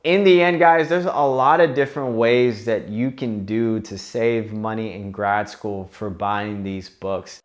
in the end, guys, there's a lot of different ways that you can do to save money in grad school for buying these books.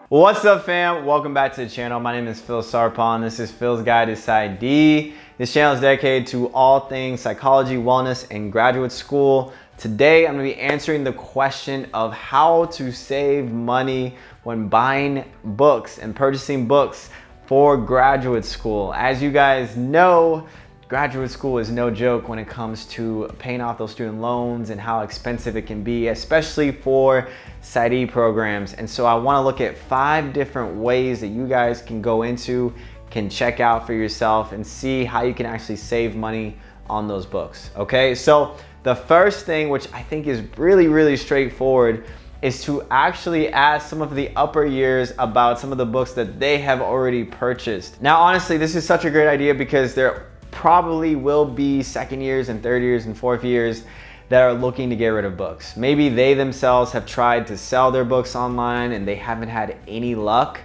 What's up, fam? Welcome back to the channel. My name is Phil Sarpon. This is Phil's Guide to PsyD. This channel is dedicated to all things psychology, wellness, and graduate school. Today, I'm going to be answering the question of how to save money when buying books and purchasing books for graduate school. As you guys know, graduate school is no joke when it comes to paying off those student loans and how expensive it can be, especially for PsyD programs. And so I want to look at 5 different ways that you guys can go into, can check out for yourself and see how you can actually save money on those books. Okay, so the first thing, which I think is really straightforward, is to actually ask some of the upper years about some of the books that they have already purchased. Now, honestly, this is such a great idea because there probably will be second years and third years and fourth years that are looking to get rid of books. Maybe they themselves have tried to sell their books online and they haven't had any luck.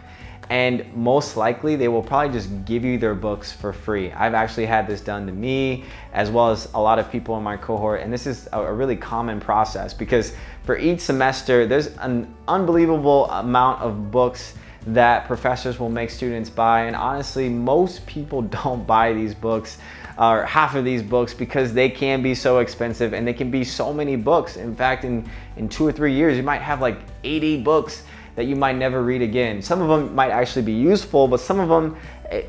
And most likely they will probably just give you their books for free. I've actually had this done to me as well as a lot of people in my cohort. And this is a really common process because for each semester, there's an unbelievable amount of books that professors will make students buy. And honestly, most people don't buy these books or half of these books because they can be so expensive and they can be so many books. In fact, in 2 or 3 years, you might have like 80 books that you might never read again. Some of them might actually be useful, but some of them,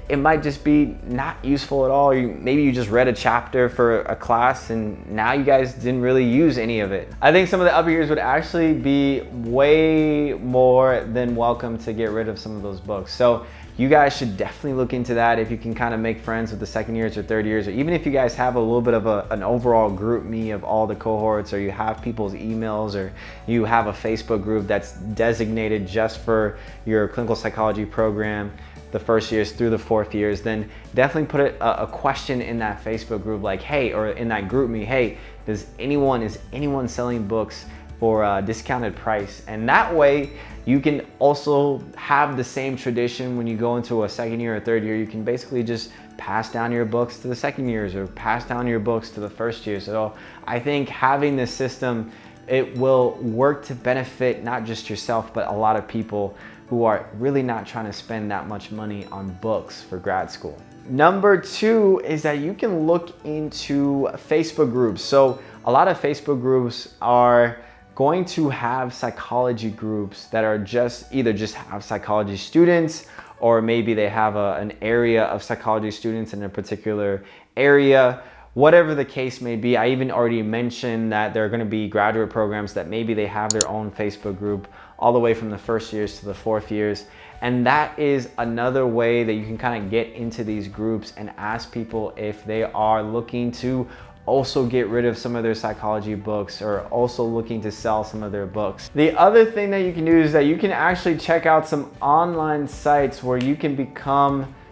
it might just be not useful at all. Maybe you just read a chapter for a class and now you guys didn't really use any of it. I think some of the upper years would actually be way more than welcome to get rid of some of those books. So you guys should definitely look into that if you can kind of make friends with the second years or third years, or even if you guys have a little bit of an overall group me of all the cohorts, or you have people's emails, or you have a Facebook group that's designated just for your clinical psychology program, the first years through the fourth years, then definitely put a question in that Facebook group like, hey, or in that group me, hey, is anyone selling books for a discounted price? And that way you can also have the same tradition when you go into a second year or third year. You can basically just pass down your books to the second years or pass down your books to the first year. So I think having this system, it will work to benefit not just yourself, but a lot of people who are really not trying to spend that much money on books for grad school. Number 2 is that you can look into Facebook groups. So a lot of Facebook groups are going to have psychology groups that are just have psychology students, or maybe they have an area of psychology students in a particular area. Whatever the case may be, I even already mentioned that there are going to be graduate programs that maybe they have their own Facebook group all the way from the first years to the fourth years. And that is another way that you can kind of get into these groups and ask people if they are looking to also get rid of some of their psychology books or also looking to sell some of their books. The other thing that you can do is that you can actually check out some online sites where you can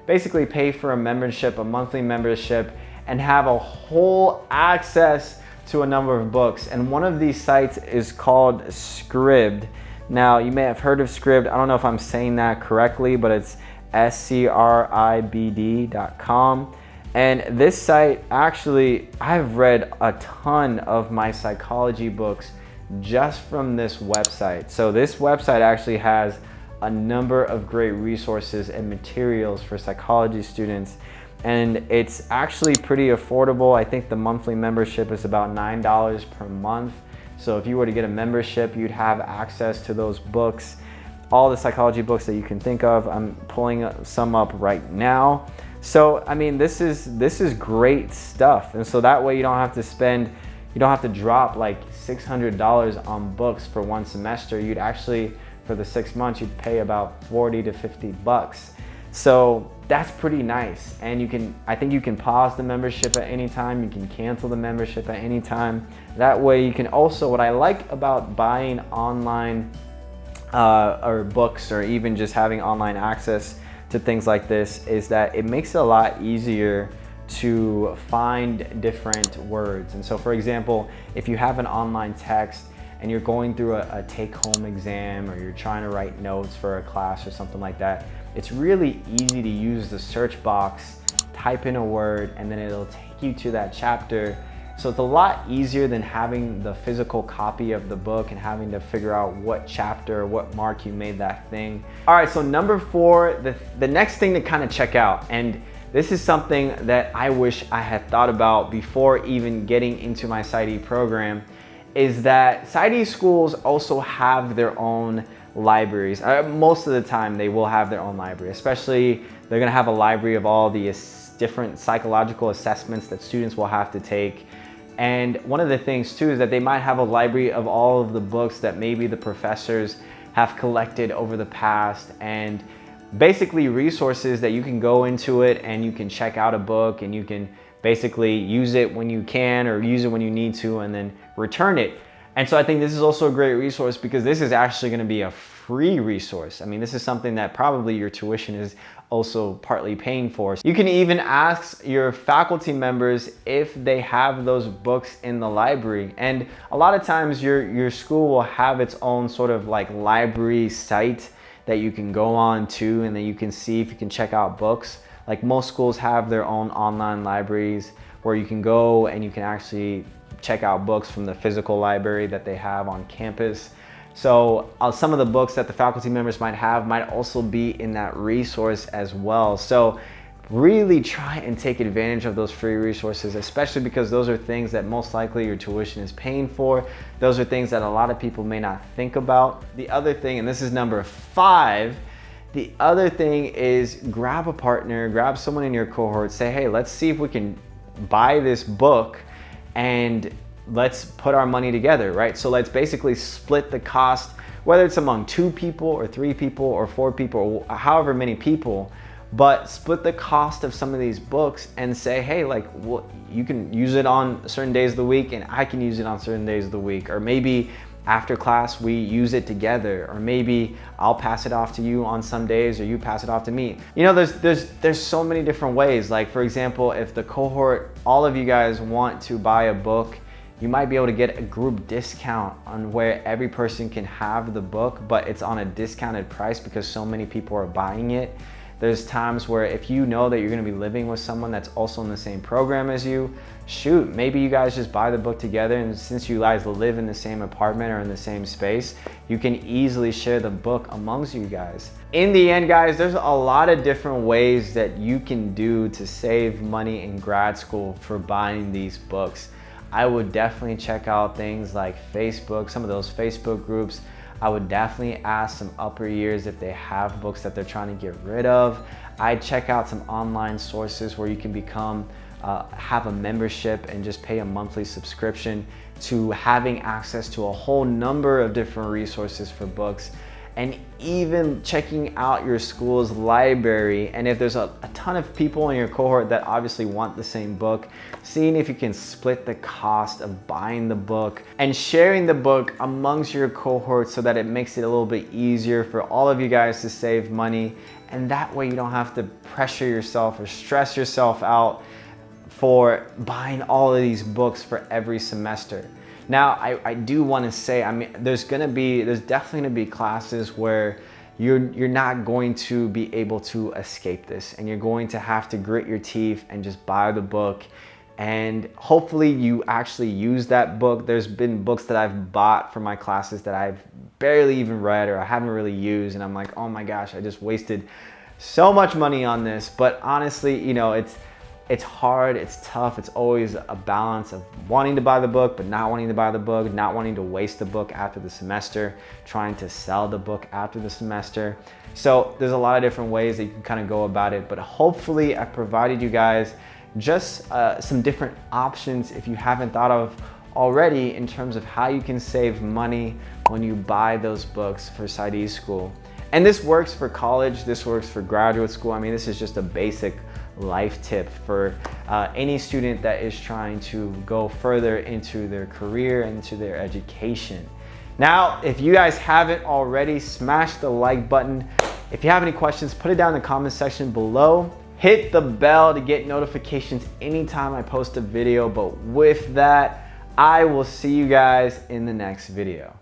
basically pay for a membership, a monthly membership, and have a whole access to a number of books. And one of these sites is called Scribd. Now, you may have heard of Scribd. I don't know if I'm saying that correctly, but it's scribd.com. And this site, actually, I've read a ton of my psychology books just from this website. So this website actually has a number of great resources and materials for psychology students. And it's actually pretty affordable. I think the monthly membership is about $9 per month. So if you were to get a membership, you'd have access to those books, all the psychology books that you can think of. I'm pulling some up right now. So, I mean, this is great stuff. And so that way you don't have to drop like $600 on books for one semester. You'd actually, for the 6 months, you'd pay about 40 to 50 bucks. So that's pretty nice. And I think you can pause the membership at any time. You can cancel the membership at any time. That way you can also, what I like about buying online or books, or even just having online access to things like this, is that it makes it a lot easier to find different words. And so, for example, if you have an online text and you're going through a take-home exam, or you're trying to write notes for a class or something like that, it's really easy to use the search box, type in a word, and then it'll take you to that chapter. So it's a lot easier than having the physical copy of the book and having to figure out what chapter or what mark you made that thing. All right, so number 4, the next thing to kind of check out, and this is something that I wish I had thought about before even getting into my PsyD program, is that PsyD schools also have their own libraries. Most of the time they will have their own library, especially they're gonna have a library of all the different psychological assessments that students will have to take. And one of the things too is that they might have a library of all of the books that maybe the professors have collected over the past, and basically resources that you can go into it and you can check out a book and you can basically use it when you can or use it when you need to and then return it. And so I think this is also a great resource because this is actually going to be a free resource. I mean, this is something that probably your tuition is also partly paying for. You can even ask your faculty members if they have those books in the library. And a lot of times your school will have its own sort of like library site that you can go on to, and then you can see if you can check out books. Like most schools have their own online libraries where you can go and you can actually check out books from the physical library that they have on campus. So some of the books that the faculty members might have might also be in that resource as well. So really try and take advantage of those free resources, especially because those are things that most likely your tuition is paying for. Those are things that a lot of people may not think about. The other thing, and this is number 5, the other thing is grab a partner, grab someone in your cohort, say, hey, let's see if we can buy this book and let's put our money together, right? So let's basically split the cost, whether it's among 2 people or 3 people or 4 people or however many people, but split the cost of some of these books and say, hey, like, well, you can use it on certain days of the week and I can use it on certain days of the week. Or maybe after class we use it together, or maybe I'll pass it off to you on some days or you pass it off to me. You know, there's so many different ways. Like for example, if the cohort, all of you guys want to buy a book, you might be able to get a group discount on where every person can have the book, but it's on a discounted price because so many people are buying it. There's times where if you know that you're gonna be living with someone that's also in the same program as you, shoot, maybe you guys just buy the book together, and since you guys live in the same apartment or in the same space, you can easily share the book amongst you guys. In the end, guys, there's a lot of different ways that you can do to save money in grad school for buying these books. I would definitely check out things like Facebook, some of those Facebook groups. I would definitely ask some upper years if they have books that they're trying to get rid of. I'd check out some online sources where you can have a membership and just pay a monthly subscription to having access to a whole number of different resources for books. And even checking out your school's library, and if there's a ton of people in your cohort that obviously want the same book, seeing if you can split the cost of buying the book and sharing the book amongst your cohort so that it makes it a little bit easier for all of you guys to save money. And that way you don't have to pressure yourself or stress yourself out for buying all of these books for every semester. Now, I do want to say, I mean, there's definitely gonna be classes where you're not going to be able to escape this, and you're going to have to grit your teeth and just buy the book. And hopefully you actually use that book. There's been books that I've bought for my classes that I've barely even read or I haven't really used, and I'm like, oh my gosh, I just wasted so much money on this. But honestly, you know, it's hard, it's tough, it's always a balance of wanting to buy the book, but not wanting to buy the book, not wanting to waste the book after the semester, trying to sell the book after the semester. So there's a lot of different ways that you can kind of go about it, but hopefully I provided you guys just some different options if you haven't thought of already in terms of how you can save money when you buy those books for PsyD school. And this works for college, this works for graduate school. I mean, this is just a basic life tip for any student that is trying to go further into their career and into their education. Now, if you guys haven't already, smash the like button. If you have any questions, put it down in the comment section below. Hit the bell to get notifications anytime I post a video. But with that, I will see you guys in the next video.